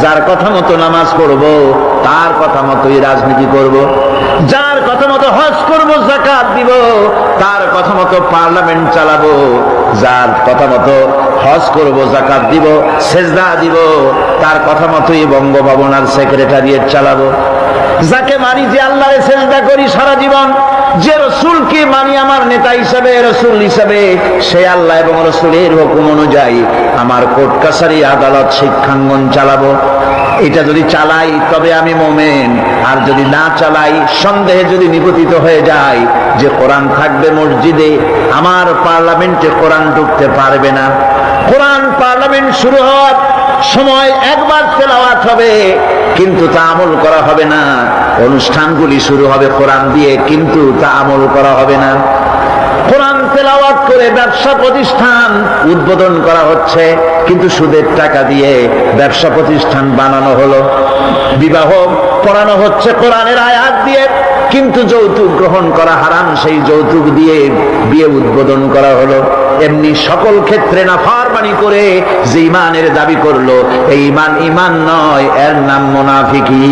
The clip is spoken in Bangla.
যার কথা মতো নামাজ পড়ব, তার কথা মতোই রাজনীতি করব। যার কথা মতো হজ করব, যাকাত দিব, তার কথা মতো পার্লামেন্ট চালাবো। যার কথা মতো হজ করব, যাকাত দিব, সেজদা দিব, তার কথা মতোই বঙ্গভবন আর সেক্রেটারিয়েট চালাবো। যাকে মানি, যে আল্লাহরে সেজদা করি সারা জীবন, যে রসুলকে মানি আমার নেতা হিসাবে, রসুল হিসাবে, সে আল্লাহ এবং রসুলের হুকুম অনুযায়ী আমার কোর্ট কাছারি, আদালত, শিক্ষাঙ্গন চালাবো। এটা যদি চালাই তবে আমি মোমেন। আর যদি না চালাই, সন্দেহে যদি নিপতিত হয়ে যায় যে কোরআন থাকবে মসজিদে, আমার পার্লামেন্টে কোরআন ঢুকতে পারবে না। কোরআন পার্লামেন্ট শুরু হওয়ার সময় একবার তেলাওয়াত হবে, কিন্তু তা আমল করা হবে না। অনুষ্ঠানগুলি শুরু হবে কোরআন দিয়ে, কিন্তু তা আমল করা হবে না। কোরআন তেলাওয়াত করে ব্যবসা প্রতিষ্ঠান উদ্বোধন করা হচ্ছে, কিন্তু সুদের টাকা দিয়ে ব্যবসা প্রতিষ্ঠান বানানো হলো। বিবাহ পড়ানো হচ্ছে কোরআনের আয়াত দিয়ে, কিন্তু যৌতুক গ্রহণ করা হারাম, সেই যৌতুক দিয়ে বিয়ে উদ্বোধন করা হলো। এমনি সকল ক্ষেত্রে নাফরমানি করে যে ইমানের দাবি করলো, এই ইমান ইমান নয়, এর নাম মুনাফিকি।